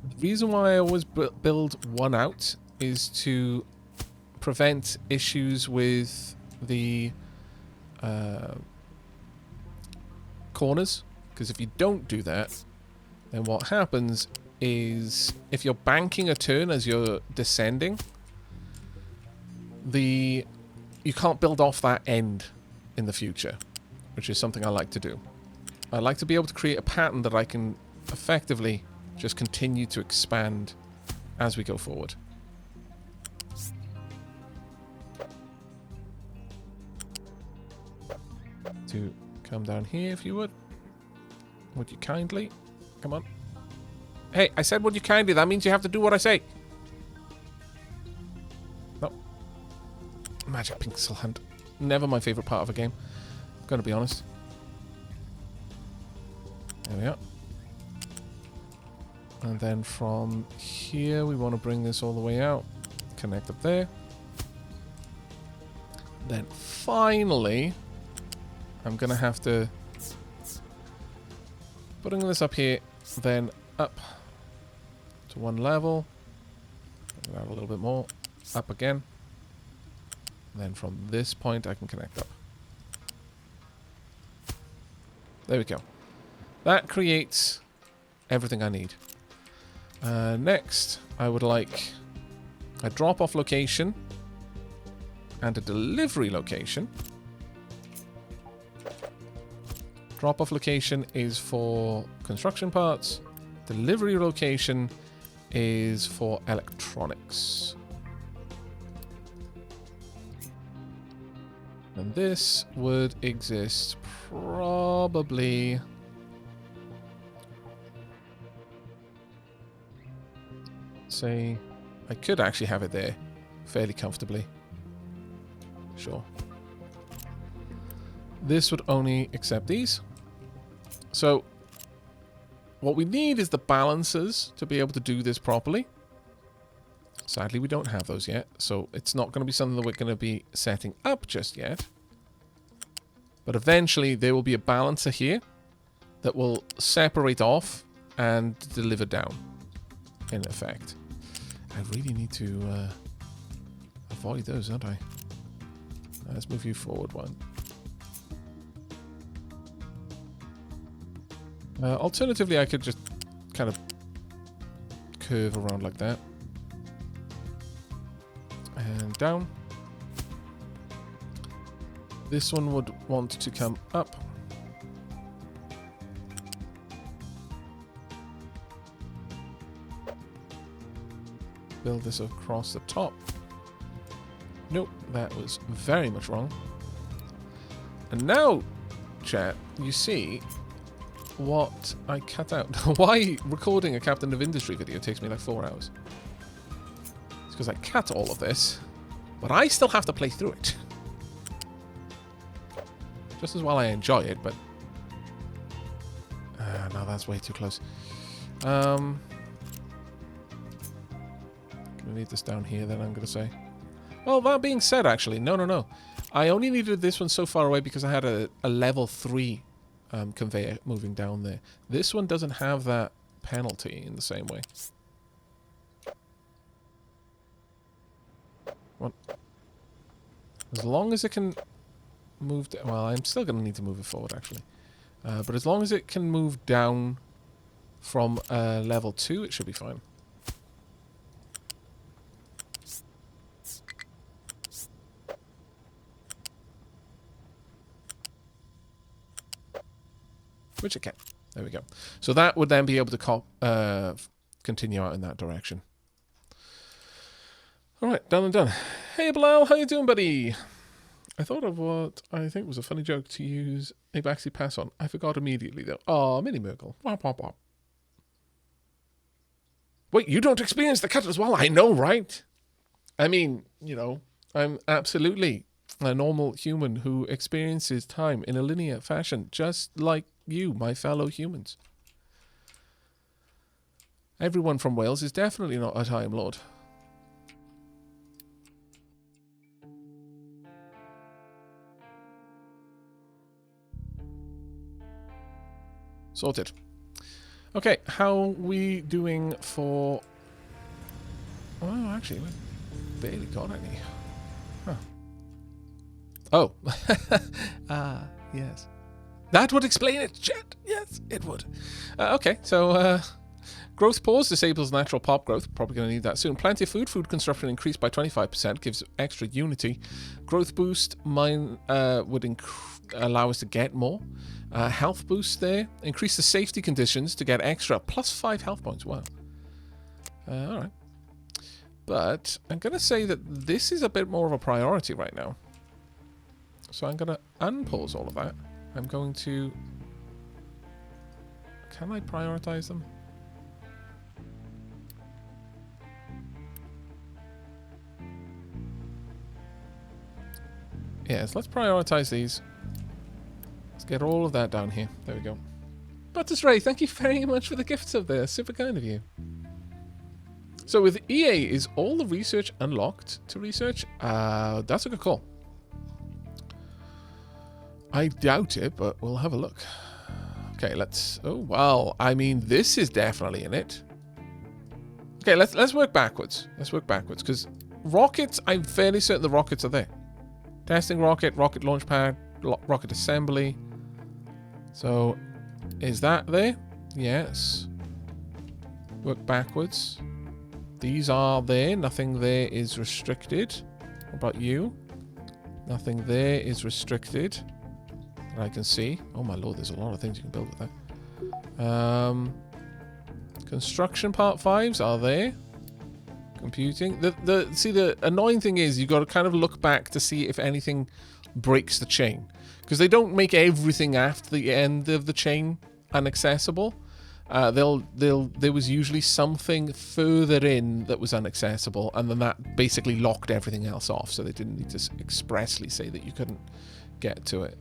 The reason why I always build one out is to prevent issues with the corners, because if you don't do that, then what happens is if you're banking a turn as you're descending, you can't build off that end in the future, which is something I like to do. I like to be able to create a pattern that I can effectively just continue to expand as we go forward. To come down here if you would. Would you kindly? Come on. Hey, I said would you kindly. That means you have to do what I say. No. Magic pixel hunt. Never my favorite part of a game. Gonna be honest. There we are. And then from here we want to bring this all the way out. Connect up there. Then finally I'm gonna have to putting this up here, then up to one level, bring it out a little bit more, up again, then from this point I can connect up. There we go. That creates everything I need. Next, I would like a drop-off location and a delivery location. Drop-off location is for construction parts. Delivery location is for electronics. And this would exist probably... say, I could actually have it there fairly comfortably. Sure. This would only accept these. So, what we need is the balancers to be able to do this properly. Sadly, we don't have those yet, so it's not going to be something that we're going to be setting up just yet. But eventually, there will be a balancer here that will separate off and deliver down, in effect. I really need to avoid those, don't I? Let's move you forward one. Alternatively, I could just kind of curve around like that. And down. This one would want to come up. Build this across the top. Nope, that was very much wrong. And now, chat, you see what I cut out. Why recording a Captain of Industry video takes me like 4 hours? It's because I cut all of this, but I still have to play through it. Just as well I enjoy it, but... no, that's way too close. Gonna need this down here then, I'm gonna say. Well, that being said, actually, no. I only needed this one so far away because I had a level 3 conveyor moving down there. This one doesn't have that penalty in the same way. What? As long as it can move... well, I'm still going to need to move it forward, actually. But as long as it can move down from level 2, it should be fine. Which it can. There we go. So that would then be able to continue out in that direction. Alright, done and done. Hey Bilal, how you doing, buddy? I thought of what I think was a funny joke to use a backseat pass on. I forgot immediately though. Oh, Mini Merkle. Wop, wop, wop. Wait, you don't experience the cut as well? I know, right? I mean, you know, I'm absolutely a normal human who experiences time in a linear fashion, just like you, my fellow humans. Everyone from Wales is definitely not a Time Lord. Sorted. Okay, how are we doing for... Oh, actually, we barely got any. Huh. Oh. Yes. That would explain it, chat. Yes, it would. Okay, so... growth pause disables natural pop growth. Probably going to need that soon. Plenty of food. Food consumption increased by 25%. Gives extra unity. Growth boost would allow us to get more. Health boost there. Increase the safety conditions to get extra. Plus 5 health points. Wow. Alright. But I'm going to say that this is a bit more of a priority right now. So I'm going to unpause all of that. I'm going to... Can I prioritize them? Yes, let's prioritize these. Let's get all of that down here. There we go. Buttus Ray, thank you very much for the gifts up there. Super kind of you. So with EA, is all the research unlocked to research? That's a good call. I doubt it, but we'll have a look. Okay, let's... Oh, well, I mean, this is definitely in it. Okay, let's work backwards. Let's work backwards, because rockets, I'm fairly certain the rockets are there. Testing rocket, rocket launch pad, rocket assembly. So, is that there? Yes. Work backwards. These are there. Nothing there is restricted. What about you? Nothing there is restricted. That I can see. Oh my lord, there's a lot of things you can build with that. Construction part 5s are there. Computing. See, the annoying thing is you've got to kind of look back to see if anything breaks the chain. Because they don't make everything after the end of the chain inaccessible. There was usually something further in that was inaccessible, and then that basically locked everything else off, so they didn't need to expressly say that you couldn't get to it.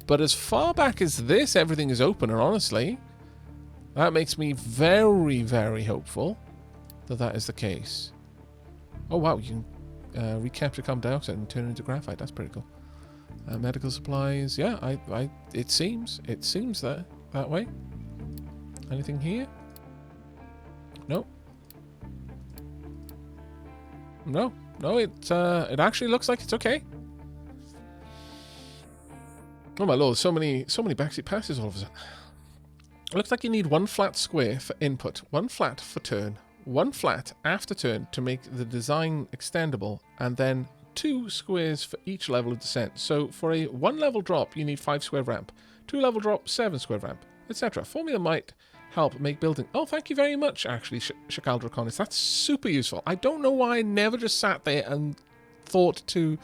But as far back as this, everything is open, and honestly, that makes me very, very hopeful that that is the case. Oh wow, you can recapture carbon dioxide and turn it into graphite. That's pretty cool. Medical supplies, yeah, it seems that way. Anything here? Nope. No, it actually looks like it's okay. Oh my lord, so many backseat passes all of a sudden. It looks like you need 1 flat square for input, 1 flat for turn, 1 flat after turn to make the design extendable, and then 2 squares for each level of descent. So for a 1 level drop, you need 5 square ramp, 2 level drop, 7 square ramp, etc. Formula might help make building. Oh, thank you very much, actually, Shakal Draconis. That's super useful. I don't know why I never just sat there and thought to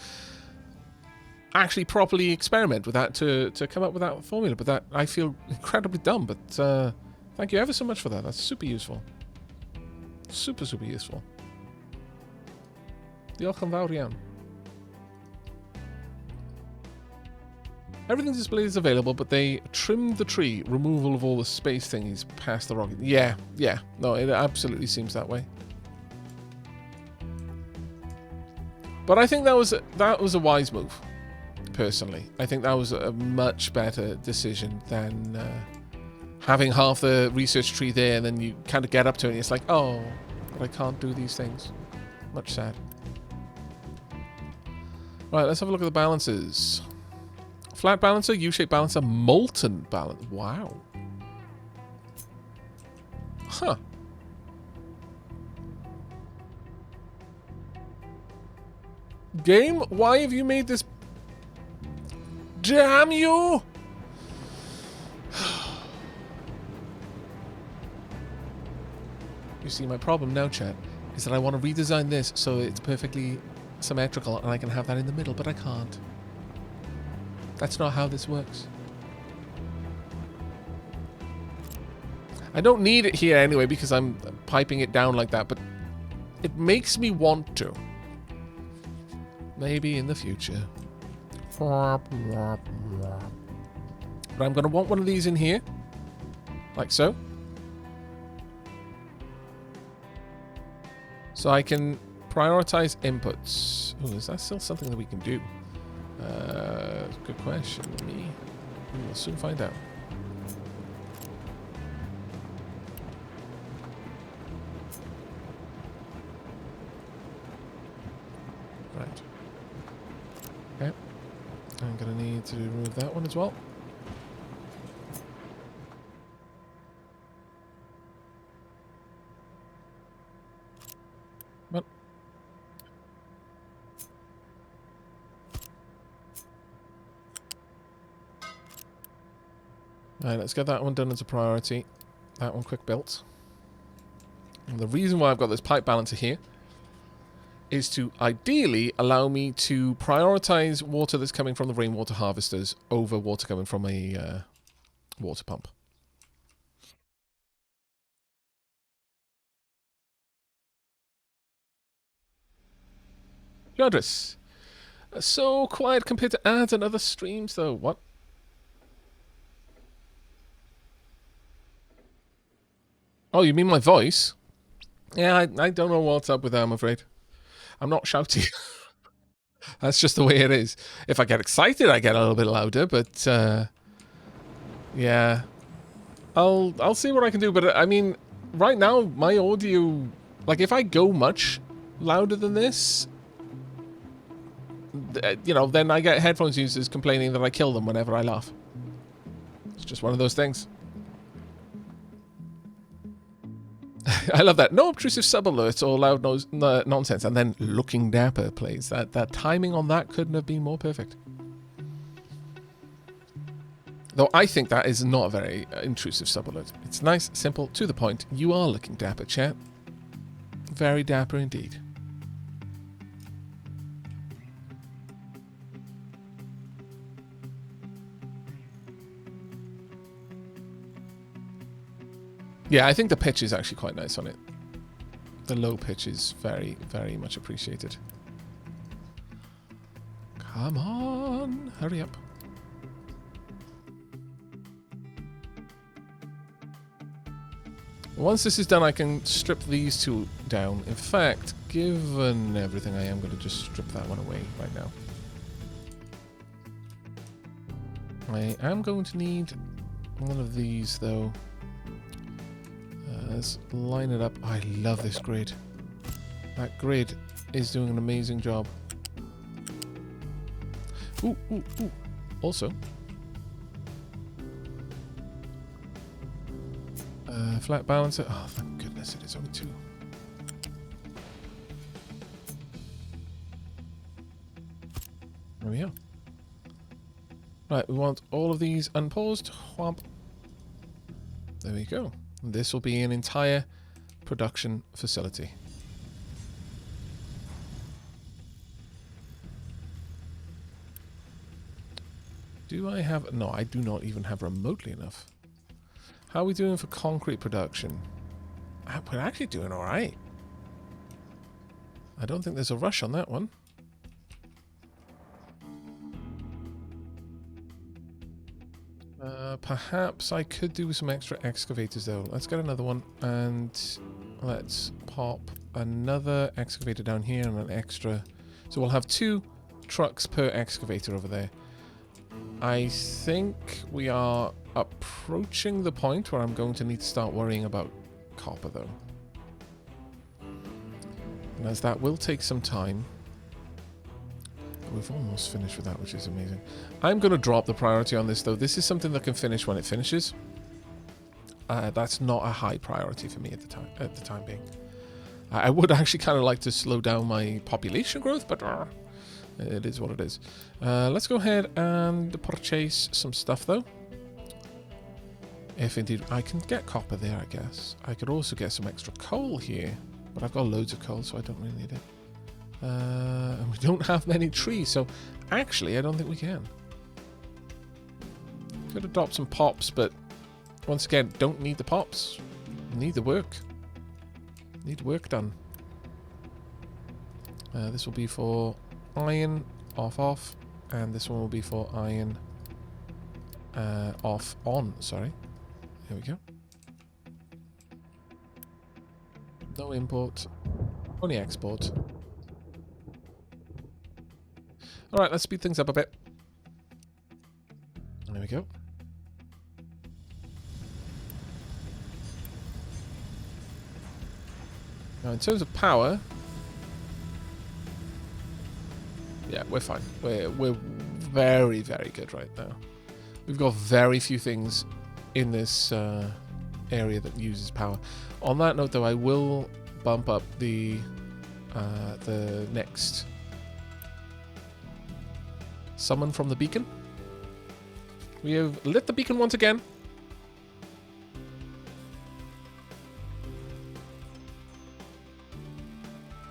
actually properly experiment with that to come up with that formula, but that I feel incredibly dumb. But thank you ever so much for that. That's super useful. Super, super useful. Diolch yn fawr iawn. Everything displayed is available, but they trimmed the tree. Removal of all the space thingies past the rocket. Yeah. No, it absolutely seems that way. But I think that was a wise move, personally. I think that was a much better decision than having half the research tree there, and then you kind of get up to it and it's like, oh, but I can't do these things. Much sad. Right, let's have a look at the balances. Flat balancer, U-shaped balancer, molten balance. Wow. Huh. Game, why have you made this? Damn you! You see, my problem now, chat, is that I want to redesign this so it's perfectly symmetrical and I can have that in the middle, but I can't. That's not how this works. I don't need it here anyway because I'm piping it down like that, but it makes me want to. Maybe in the future. But I'm going to want one of these in here. Like so. So I can prioritize inputs. Oh, is that still something that we can do? Good question. We'll soon find out. Right. Okay. I'm going to need to remove that one as well. But Alright, let's get that one done as a priority. That one quick built. And the reason why I've got this pipe balancer here is to ideally allow me to prioritize water that's coming from the rainwater harvesters over water coming from a water pump. Jadris. So quiet compared to ads and other streams, though. What? Oh, you mean my voice? Yeah, I don't know what's up with that, I'm afraid. I'm not shouty. That's just the way it is. If I get excited, I get a little bit louder, but yeah. I'll see what I can do, but I mean, right now, my audio... Like, if I go much louder than this, you know, then I get headphones users complaining that I kill them whenever I laugh. It's just one of those things. I love that. No obtrusive sub-alerts or loud nonsense. And then Looking Dapper plays. That timing on that couldn't have been more perfect. Though I think that is not a very intrusive sub-alert. It's nice, simple, to the point. You are looking dapper, chat. Very dapper indeed. Yeah, I think the pitch is actually quite nice on it. The low pitch is very, very much appreciated. Come on, hurry up. Once this is done, I can strip these two down. In fact, given everything, I am going to just strip that one away right now. I am going to need one of these, though. Let's line it up. I love this grid. That grid is doing an amazing job. Ooh, ooh, ooh. Also, flat balancer. Oh, thank goodness it is only 2. There we are. Right, we want all of these unpaused. Whomp. There we go. This will be an entire production facility. Do I have... No, I do not even have remotely enough. How are we doing for concrete production? We're actually doing alright. I don't think there's a rush on that one. Perhaps I could do with some extra excavators though. Let's get another one and let's pop another excavator down here and an extra. So we'll have 2 trucks per excavator over there. I think we are approaching the point where I'm going to need to start worrying about copper though. And as that will take some time. We've almost finished with that, which is amazing. I'm going to drop the priority on this, though. This is something that can finish when it finishes. That's not a high priority for me at the time being. I would actually kind of like to slow down my population growth, but it is what it is. Let's go ahead and purchase some stuff, though. If indeed I can get copper there, I guess. I could also get some extra coal here, but I've got loads of coal, so I don't really need it. And we don't have many trees, so actually I don't think we can. Could adopt some pops, but once again, don't need the pops. Need the work. Need work done. This will be for iron, off, and this one will be for iron, off, on, sorry. There we go. No import, only export. Alright, let's speed things up a bit. There we go. Now, in terms of power, Yeah, we're fine. We're very, very good right now. We've got very few things in this area that uses power. On that note, though, I will bump up the next summon from the beacon. We have lit the beacon once again.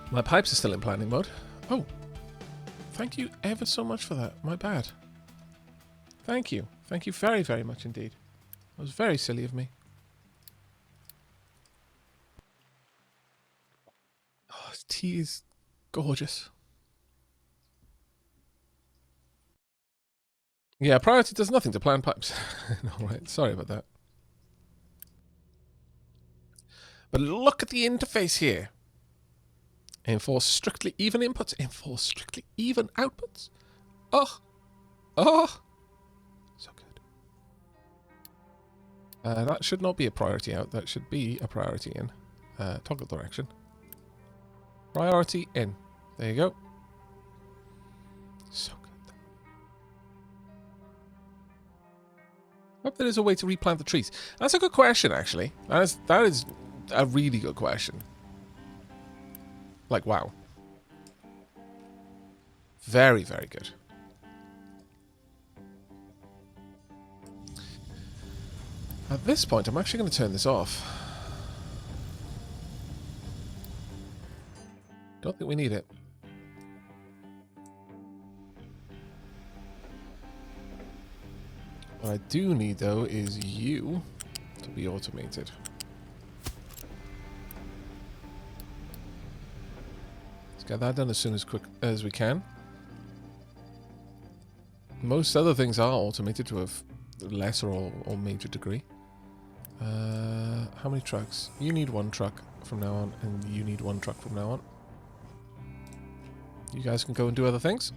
My pipes are still in planning mode. Oh, thank you ever so much for that. My bad. Thank you. Thank you very, very much indeed. That was very silly of me. Oh, this tea is gorgeous. Yeah, priority does nothing to plan pipes. All right, sorry about that. But look at the interface here. Enforce strictly even inputs. Enforce strictly even outputs. Oh. Oh. So good. That should not be a priority out. That should be a priority in. Toggle direction. Priority in. There you go. So good. Hope there is a way to replant the trees. That's a good question, actually. That is a really good question. Like, wow. Very, very good. At this point, I'm actually going to turn this off. Don't think we need it. What I do need, though, is you to be automated. Let's get that done as soon as quick as we can. Most other things are automated to a lesser or major degree. How many trucks? You need one truck from now on, and you need one truck from now on. You guys can go and do other things.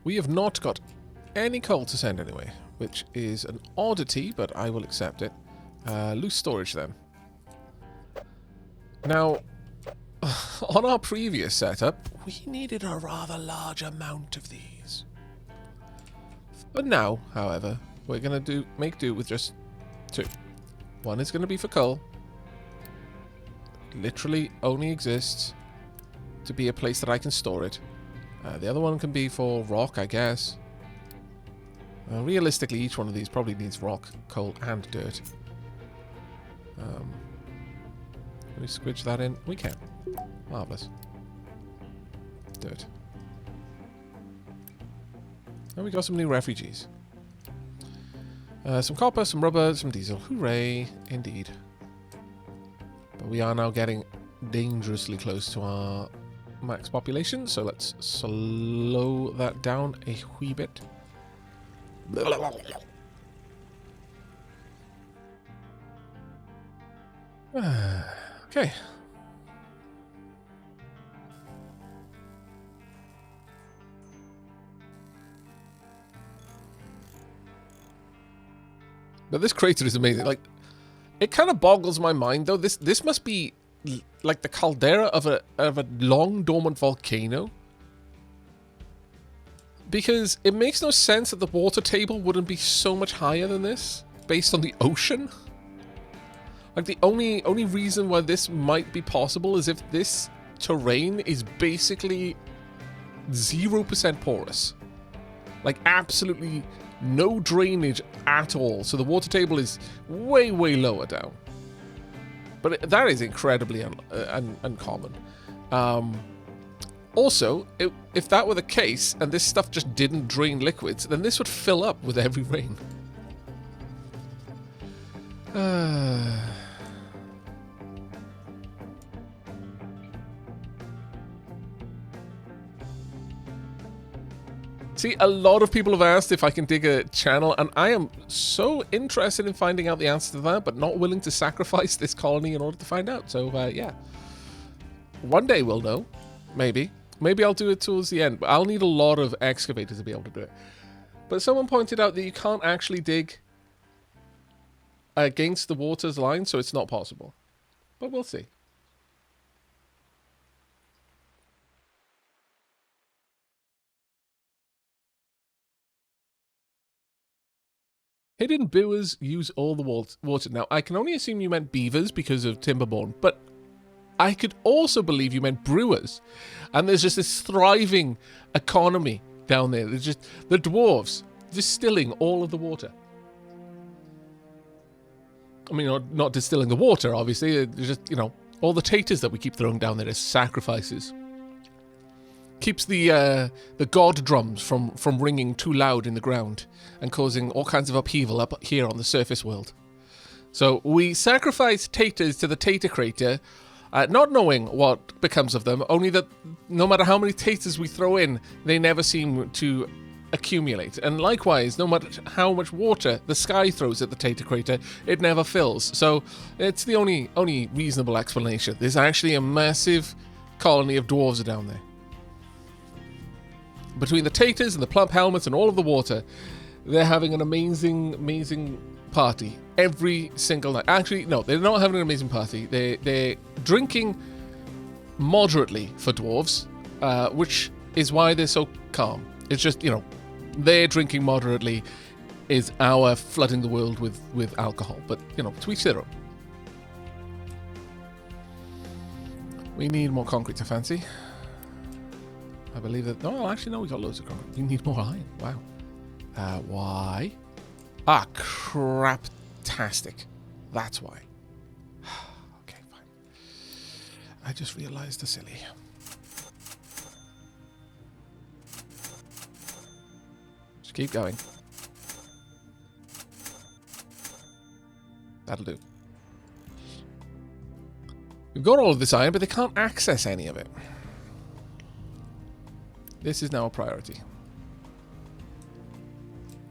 We have not got any coal to send anyway, which is an oddity, but I will accept it. Loose storage then. Now, on our previous setup, we needed a rather large amount of these. But now, however, we're going to make do with just two. One is going to be for coal. Literally only exists to be a place that I can store it. The other one can be for rock, I guess. Realistically, each one of these probably needs rock, coal, and dirt. Can we squidge that in? We can. Marvellous. Dirt. And we got some new refugees. Some copper, some rubber, some diesel. Hooray, indeed. But we are now getting dangerously close to our max population, so let's slow that down a wee bit. Okay. But this crater is amazing. Like, it kind of boggles my mind, though. This must be like the caldera of a long dormant volcano, because it makes no sense that the water table wouldn't be so much higher than this based on the ocean. Like, the only reason why this might be possible is if this terrain is basically 0% porous. Like, absolutely no drainage at all. So the water table is way, way lower down. But that is incredibly uncommon. Also, if that were the case, and this stuff just didn't drain liquids, then this would fill up with every rain. See, a lot of people have asked if I can dig a channel, and I am so interested in finding out the answer to that, but not willing to sacrifice this colony in order to find out. So, yeah. One day we'll know. Maybe. Maybe I'll do it towards the end, but I'll need a lot of excavators to be able to do it. But someone pointed out that you can't actually dig against the water's line, so it's not possible. But we'll see. Hidden brewers use all the water. Now, I can only assume you meant beavers because of Timberborn, but I could also believe you meant brewers. And there's just this thriving economy down there. There's just the dwarves distilling all of the water. I mean, not distilling the water, obviously. It's just, you know, all the taters that we keep throwing down there as sacrifices. Keeps the god drums from ringing too loud in the ground and causing all kinds of upheaval up here on the surface world. So we sacrifice taters to the tater crater, not knowing what becomes of them, only that no matter how many taters we throw in, they never seem to accumulate. And likewise, no matter how much water the sky throws at the tater crater, it never fills. So it's the only reasonable explanation. There's actually a massive colony of dwarves down there. Between the taters and the plump helmets and all of the water, they're having an amazing party every single night. Actually, no, they're not having an amazing party. They're drinking moderately for dwarves, which is why they're so calm. It's just, you know, they're drinking moderately is our flooding the world with alcohol. But, you know, to each their own. We need more concrete to fancy. I believe that... No, actually, no, we got loads of concrete. We need more iron. Wow. Why? Ah, craptastic. That's why. Okay, fine. I just realized the silly. Just keep going. That'll do. We've got all of this iron, but they can't access any of it. This is now a priority.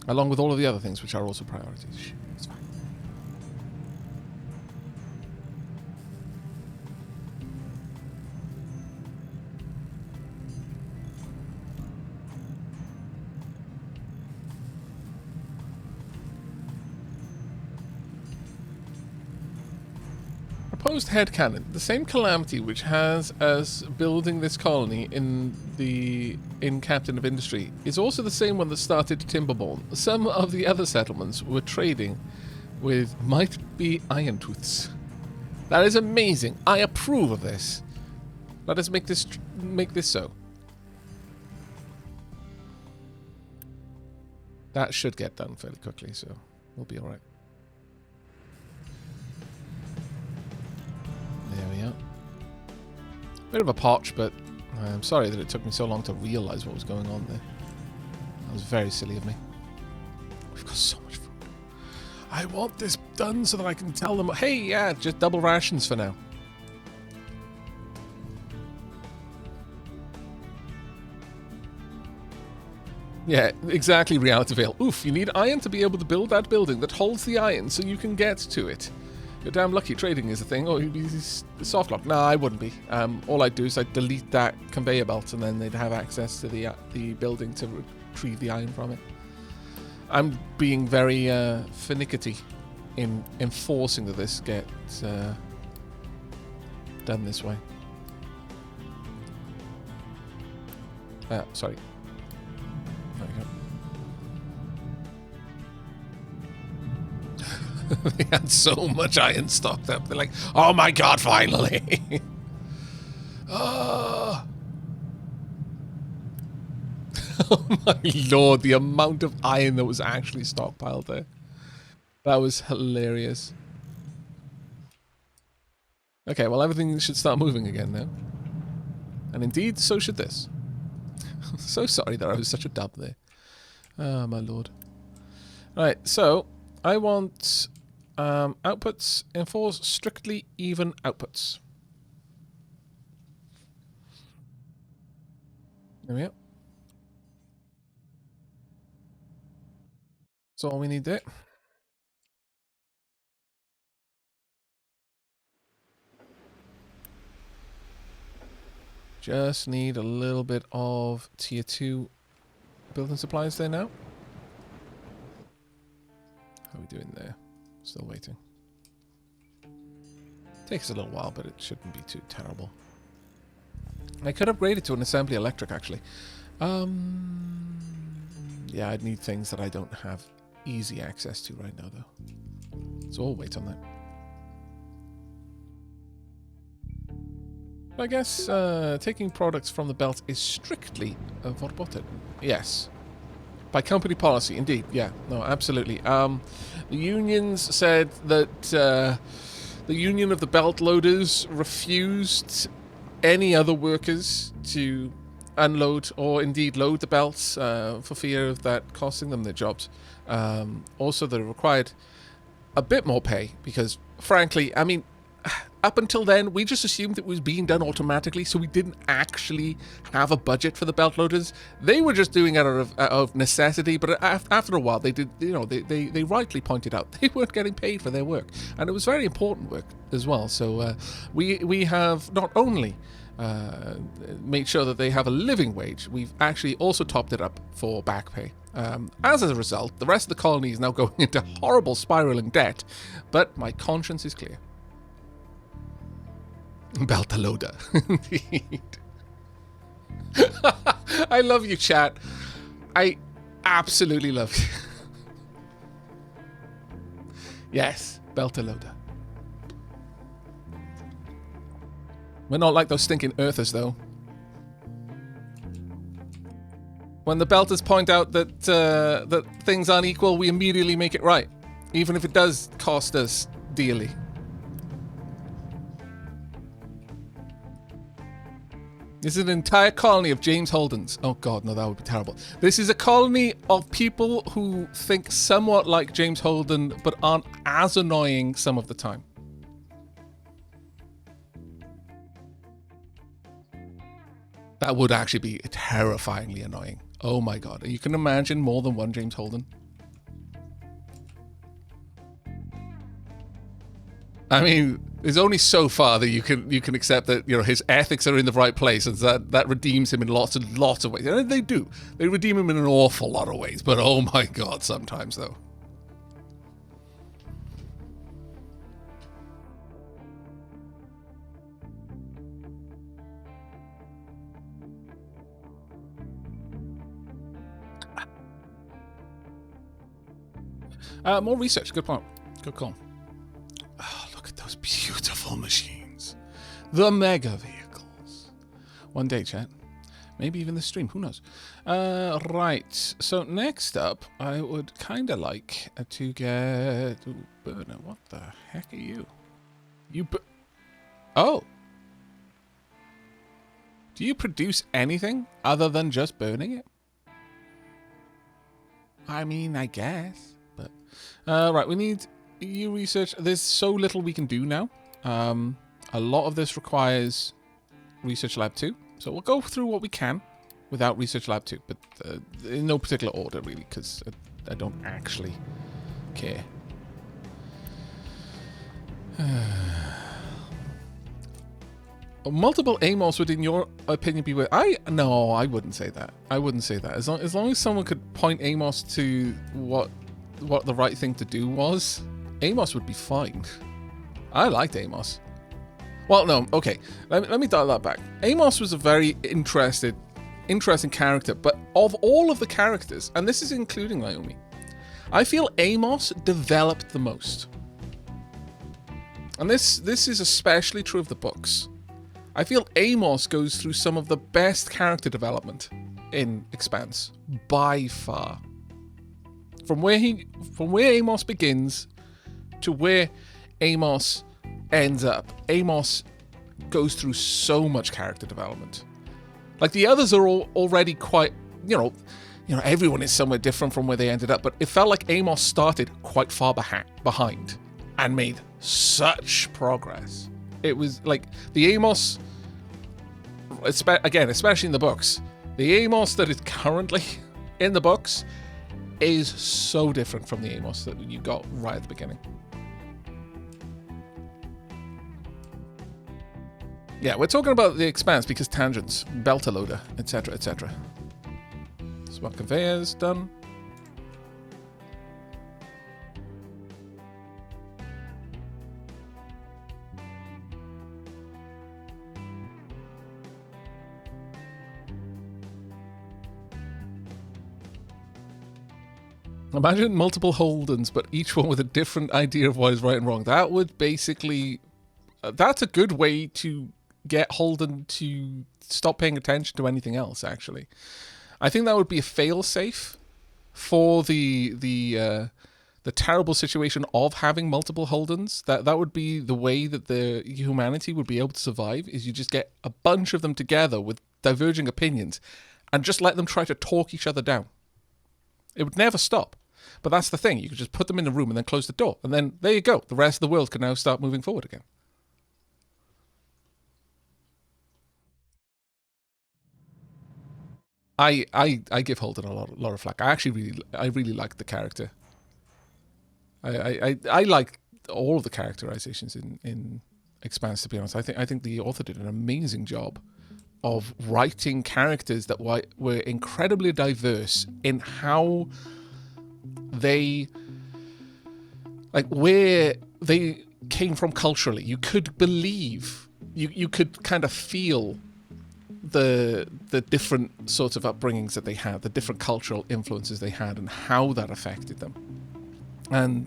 Along with all of the other things which are also priorities. It's fine. Proposed headcanon. The same calamity which has us building this colony in Captain of Industry is also the same one that started Timberborn. Some of the other settlements were trading with might-be iron tooths. That is amazing. I approve of this. Let us make this so. That should get done fairly quickly, so we'll be alright. There we are. Bit of a potch, but I'm sorry that it took me so long to realize what was going on there. That was very silly of me. We've got so much food. I want this done so that I can tell them, hey, yeah, just double rations for now. Yeah, exactly, Reality Veil. Oof, you need iron to be able to build that building that holds the iron so you can get to it. You're damn lucky trading is a thing. Or you'd be soft lock. No, I wouldn't be. All I'd do is I'd delete that conveyor belt and then they'd have access to the building to retrieve the iron from it. I'm being very finicky in enforcing that this gets done this way. Sorry. There we go. They had so much iron stocked up. They're like, oh my god, finally! Oh. Oh my lord, the amount of iron that was actually stockpiled there. That was hilarious. Okay, well everything should start moving again now. And indeed, so should this. So sorry that I was such a dub there. Oh my lord. Right, so I want outputs, enforce strictly even outputs. There we go. That's all we need there. Just need a little bit of tier 2 building supplies there now. How are we doing there? Still waiting. Takes a little while, but it shouldn't be too terrible. I could upgrade it to an assembly electric, actually. Yeah, I'd need things that I don't have easy access to right now, though. So we'll wait on that. I guess taking products from the belt is strictly verboten. Yes. By company policy, indeed. Yeah, no, absolutely. The unions said that the union of the belt loaders refused any other workers to unload or indeed load the belts for fear of that costing them their jobs. Also, they required a bit more pay because, frankly, I mean, up until then, we just assumed it was being done automatically, so we didn't actually have a budget for the belt loaders. They were just doing it out of necessity, but after a while, they did. You know, they rightly pointed out they weren't getting paid for their work, and it was very important work as well. So we have not only made sure that they have a living wage, we've actually also topped it up for back pay. As a result, the rest of the colony is now going into horrible spiraling debt, but my conscience is clear. Beltaloda, indeed. I love you, chat. I absolutely love you. Yes, Beltaloda. We're not like those stinking earthers, though. When the belters point out that that things aren't equal, we immediately make it right, even if it does cost us dearly. This is an entire colony of James Holdens. Oh god, no, that would be terrible. This is a colony of people who think somewhat like James Holden, but aren't as annoying some of the time. That would actually be terrifyingly annoying. Oh my god, you can imagine more than one James Holden. I mean, there's only so far that you can accept that, you know, his ethics are in the right place, and that redeems him in lots of ways. And they do. They redeem him in an awful lot of ways. But oh my god, sometimes though. More research. Good point. Good call. Oh, look at those beautiful machines. The mega vehicles. One day, chat. Maybe even the stream. Who knows? Right. So next up, I would kind of like to get... Ooh, burner. What the heck are you? Oh. Do you produce anything other than just burning it? I mean, I guess. But right, we need... You research. There's so little we can do now. A lot of this requires Research Lab 2. So we'll go through what we can without Research Lab 2. But in no particular order, really, because I don't actually care. Multiple AMOS would, in your opinion, be... No, I wouldn't say that. I wouldn't say that. As long as someone could point AMOS to what the right thing to do was... Amos would be fine. I liked Amos. Well, no, okay. Let me dial that back. Amos was a very interesting character, but of all of the characters, and this is including Naomi, I feel Amos developed the most. And this is especially true of the books. I feel Amos goes through some of the best character development in Expanse, by far. From where Amos begins to where Amos ends up. Amos goes through so much character development. Like, the others are all already quite, you know, everyone is somewhere different from where they ended up, but it felt like Amos started quite far behind and made such progress. It was like the Amos, again, especially in the books, the Amos that is currently in the books is so different from the Amos that you got right at the beginning. Yeah, we're talking about the Expanse because tangents, Beltaloda, etc., etc. Smart conveyors done. Imagine multiple Holdens, but each one with a different idea of what is right and wrong. That would basically... that's a good way to get Holden to stop paying attention to anything else, actually. I think that would be a fail-safe for the terrible situation of having multiple Holdens. That would be the way that the humanity would be able to survive, is you just get a bunch of them together with diverging opinions and just let them try to talk each other down. It would never stop. But that's the thing. You could just put them in a room and then close the door. And then there you go. The rest of the world can now start moving forward again. I give Holden a lot of flack. I really like the character. I like all of the characterizations in Expanse, to be honest. I think the author did an amazing job of writing characters that were incredibly diverse in how they, like, where they came from culturally. You could believe, you could kind of feel the different sorts of upbringings that they had, the different cultural influences they had, and how that affected them, and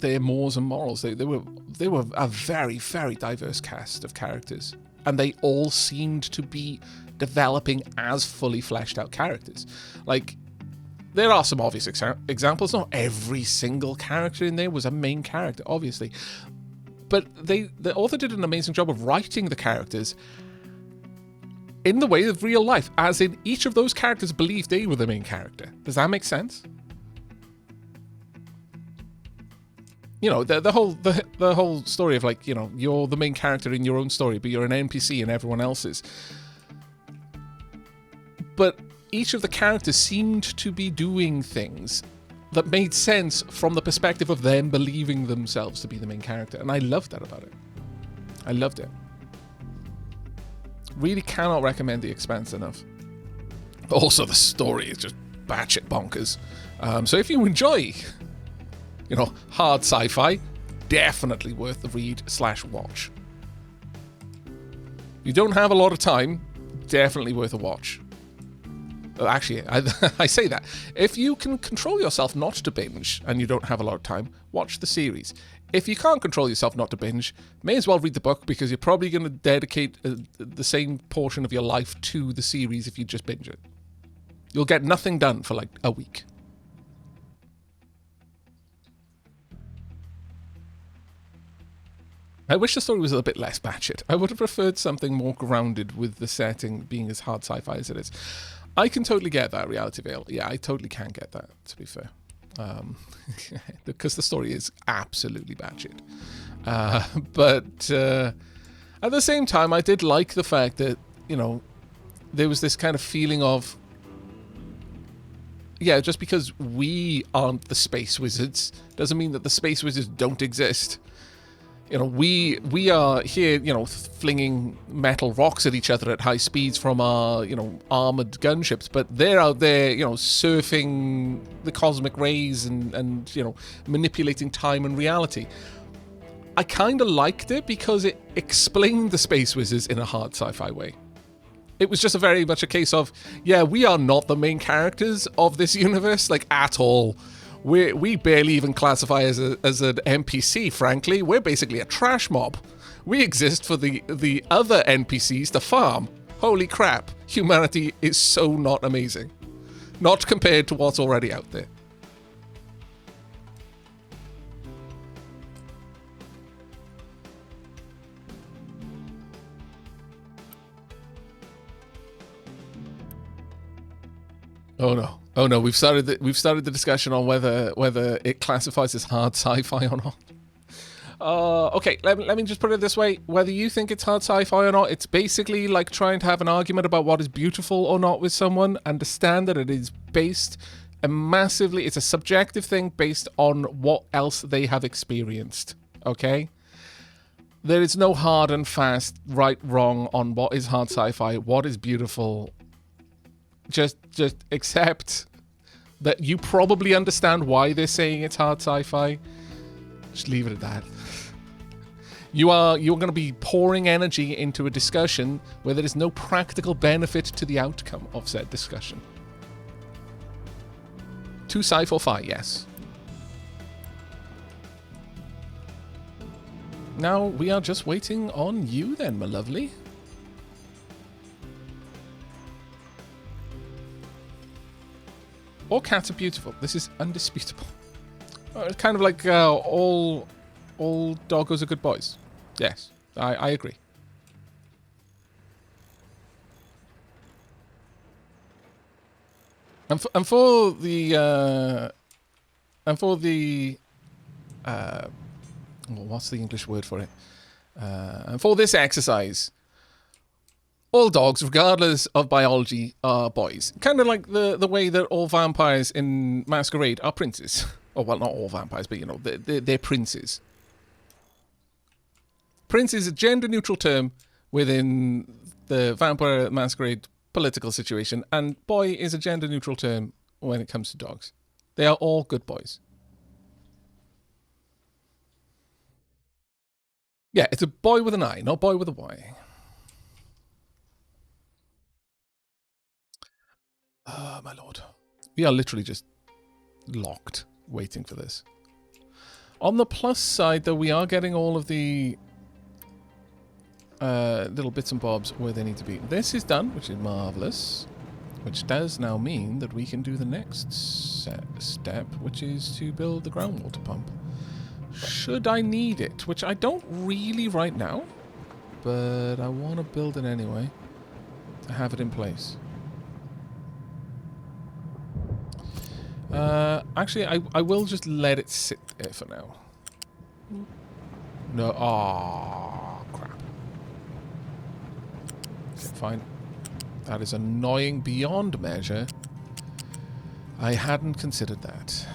their mores and morals. They were a very, very diverse cast of characters, and they all seemed to be developing as fully fleshed out characters. Like, there are some obvious examples. Not every single character in there was a main character, obviously, but the author did an amazing job of writing the characters in the way of real life, as in each of those characters believed they were the main character. Does that make sense? You know, the whole story of, like, you know, you're the main character in your own story, but you're an NPC in everyone else's. But each of the characters seemed to be doing things that made sense from the perspective of them believing themselves to be the main character. And I loved that about it. I loved it. Really cannot recommend The Expanse enough. Also, the story is just batshit bonkers. So if you enjoy, you know, hard sci-fi, definitely worth the read/watch. You don't have a lot of time, definitely worth a watch. Actually, I say that. If you can control yourself not to binge and you don't have a lot of time, watch the series. If you can't control yourself not to binge, may as well read the book, because you're probably going to dedicate the same portion of your life to the series if you just binge it. You'll get nothing done for like a week. I wish the story was a bit less batshit. I would have preferred something more grounded, with the setting being as hard sci-fi as it is. I can totally get that, Reality Veil. Yeah, I totally can get that, to be fair. Because the story is absolutely batshit. But at the same time, I did like the fact that, you know, there was this kind of feeling of, yeah, just because we aren't the space wizards doesn't mean that the space wizards don't exist. You know, we are here, you know, flinging metal rocks at each other at high speeds from our, you know, armored gunships, but they're out there, you know, surfing the cosmic rays and you know, manipulating time and reality. I kind of liked it because it explained the space wizards in a hard sci-fi way. It was just very much a case of, yeah, we are not the main characters of this universe, like, at all. We barely even classify as an NPC, frankly. We're basically a trash mob. We exist for the other NPCs to farm. Holy crap, humanity is so not amazing. Not compared to what's already out there. Oh no, we've started the discussion on whether it classifies as hard sci-fi or not. Okay, let me just put it this way. Whether you think it's hard sci-fi or not, it's basically like trying to have an argument about what is beautiful or not with someone. Understand that it is based massively, it's a subjective thing based on what else they have experienced, okay? There is no hard and fast right, wrong on what is hard sci-fi, what is beautiful. Just accept that you probably understand why they're saying it's hard sci-fi. Just leave it at that. You're going to be pouring energy into a discussion where there is no practical benefit to the outcome of said discussion. 2 sci-fi, yes. Now we are just waiting on you then, my lovely. All cats are beautiful. This is undisputable. It's kind of like all doggos are good boys. Yes, I agree. And for the well, what's the English word for it? And for this exercise, all dogs, regardless of biology, are boys. Kind of like the way that all vampires in Masquerade are princes. Oh, well, not all vampires, but, you know, they're princes. Prince is a gender-neutral term within the Vampire Masquerade political situation, and boy is a gender-neutral term when it comes to dogs. They are all good boys. Yeah, it's a boy with an I, not boy with a Y. Ah, my lord. We are literally just locked, waiting for this. On the plus side, though, we are getting all of the little bits and bobs where they need to be. This is done, which is marvellous. Which does now mean that we can do the next step, which is to build the groundwater pump. Should I need it, which I don't really right now, but I want to build it anyway to have it in place. Actually, I will just let it sit there for now. No, crap. Okay, fine. That is annoying beyond measure. I hadn't considered that.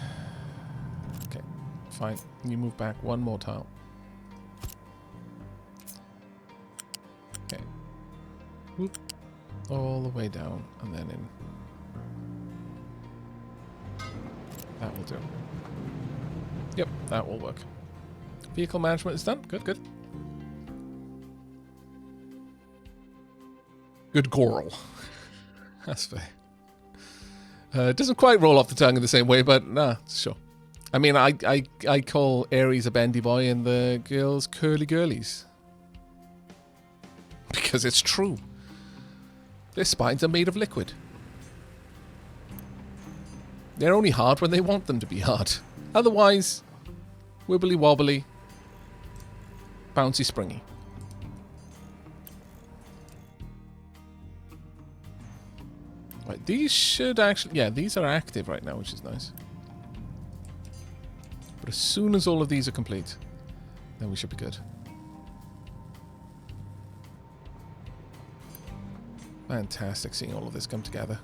Okay, fine. You move back one more tile. Okay. Whoop. All the way down and then in. That will do. Yep, that will work. Vehicle management is done. Good, good. Good girl. That's fair. It doesn't quite roll off the tongue in the same way, but nah, sure. I mean, I call Aries a bendy boy and the girls curly girlies. Because it's true. Their spines are made of liquid. They're only hard when they want them to be hard. Otherwise, wibbly wobbly, bouncy springy. Right, these should actually... Yeah, these are active right now, which is nice. But as soon as all of these are complete, then we should be good. Fantastic seeing all of this come together.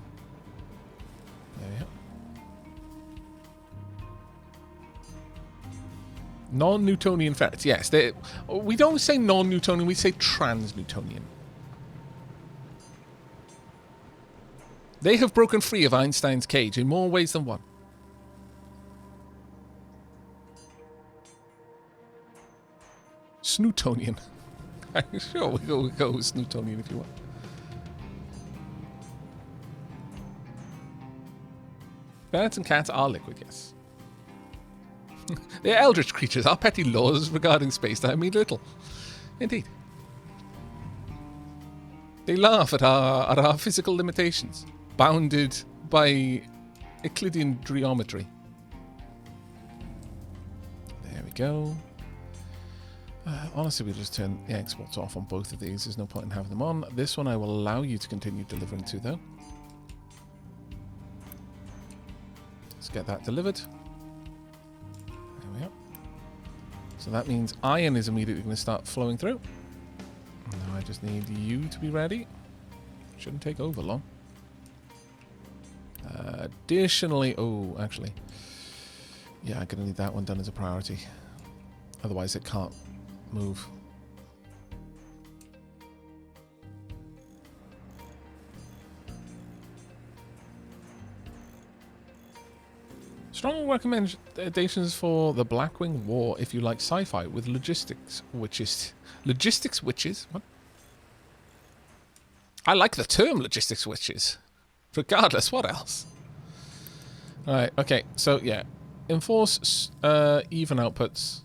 There we go. Non-Newtonian ferrets, yes. We don't say non-Newtonian, we say trans-Newtonian. They have broken free of Einstein's cage in more ways than one. Snootonian. Sure, we'll go with Snootonian if you want. Ferrets and cats are liquid, yes. They are eldritch creatures. Our petty laws regarding space-time mean little. Indeed. They laugh at our physical limitations, bounded by Euclidean geometry. There we go. Honestly, we'll just turn the exports off on both of these. There's no point in having them on. This one I will allow you to continue delivering to, though. Let's get that delivered. So that means iron is immediately going to start flowing through. Now I just need you to be ready. Shouldn't take over long. Additionally, oh, actually, yeah, I'm going to need that one done as a priority. Otherwise, it can't move. Strong recommendations for the Blackwing War if you like sci-fi with logistics witches. Logistics witches? What? I like the term logistics witches. Regardless, what else? Alright, okay, so yeah. Enforce even outputs.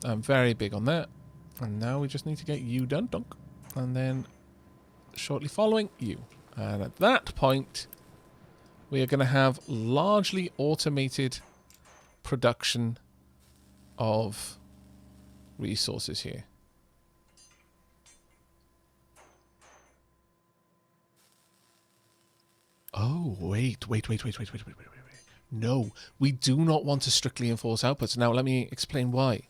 I'm very big on that. And now we just need to get you done, dunk. And then shortly following, you. And at that point, we are going to have largely automated production of resources here. Oh, wait. No, we do not want to strictly enforce outputs. Now, let me explain why.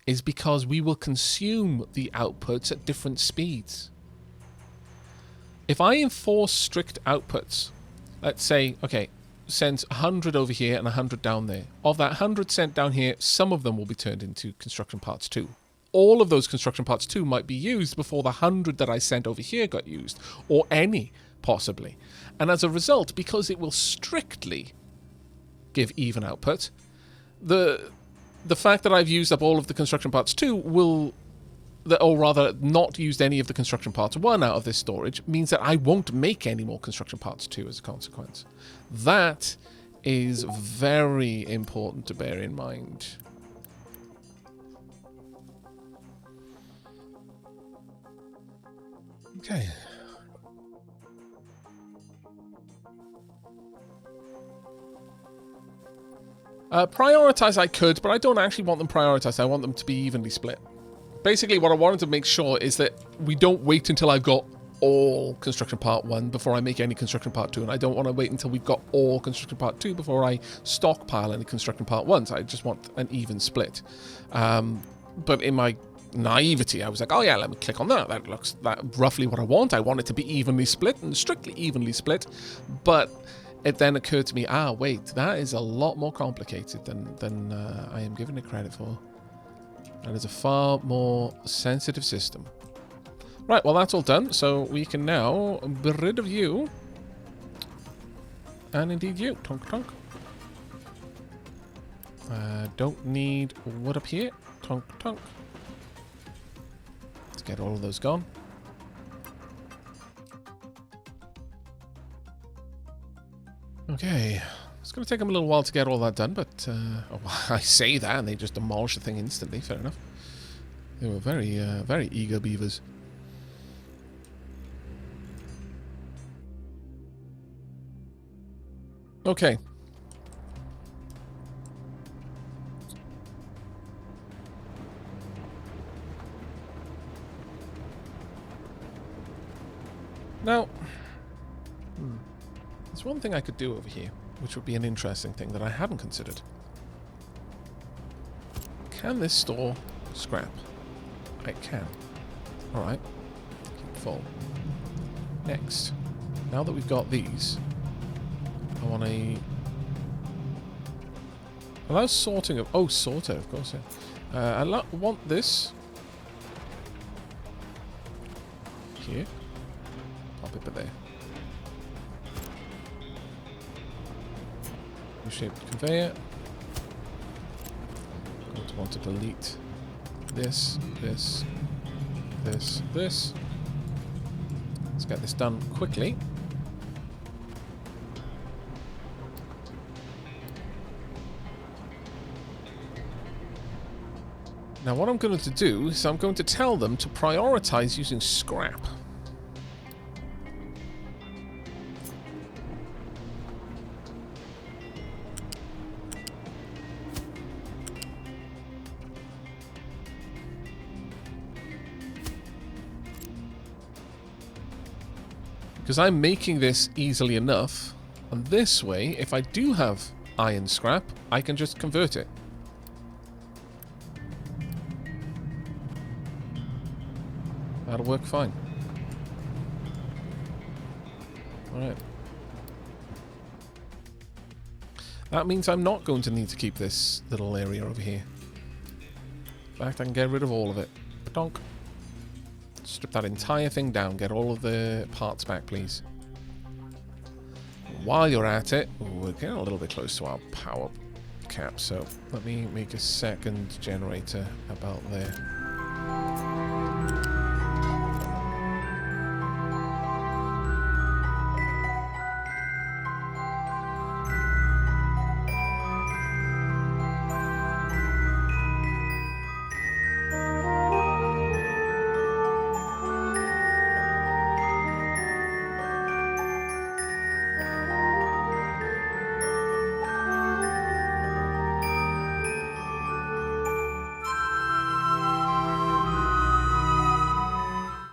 Is because we will consume the outputs at different speeds. If I enforce strict outputs, let's say, okay, sends 100 over here and 100 down there. Of that 100 sent down here, some of them will be turned into construction parts 2. All of those construction parts 2 might be used before the 100 that I sent over here got used, or any, possibly. And as a result, because it will strictly give even output, the fact that I've used up all of the construction parts 2 will, or rather not used any of the construction parts 1 out of this storage, means that I won't make any more construction parts 2 as a consequence. That is very important to bear in mind. Okay. Prioritize I could, but I don't actually want them prioritized. I want them to be evenly split. Basically, what I wanted to make sure is that we don't wait until I've got all construction part 1 before I make any construction part 2, and I don't want to wait until we've got all construction part 2 before I stockpile any construction part 1s. I just want an even split. But in my naivety, I was like, oh yeah, let me click on that. That looks roughly what I want. I want it to be evenly split, and strictly evenly split. But it then occurred to me, wait, that is a lot more complicated than I am giving it credit for. That is a far more sensitive system. Right, well, that's all done. So we can now be rid of you. And indeed you. Tonk, tonk. Don't need wood up here. Tonk, tonk. Let's get all of those gone. Okay. It's going to take them a little while to get all that done, but I say that and they just demolish the thing instantly. Fair enough. They were very, very eager beavers. Okay. Now, there's one thing I could do over here, which would be an interesting thing that I haven't considered. Can this store scrap? It can. Alright. Keep full. Next. Now that we've got these, I want to allow sorting of... Oh, sorter, of course, yeah. I want this here. Pop it there. U-shaped conveyor. Going to want to delete this, this, this, this. Let's get this done quickly. Now what I'm going to do is I'm going to tell them to prioritize using scrap. Because I'm making this easily enough, and this way, if I do have iron scrap, I can just convert it. That'll work fine. Alright. That means I'm not going to need to keep this little area over here. In fact, I can get rid of all of it. Donk. Strip that entire thing down. Get all of the parts back, please. While you're at it, we're getting a little bit close to our power cap, so let me make a second generator about there.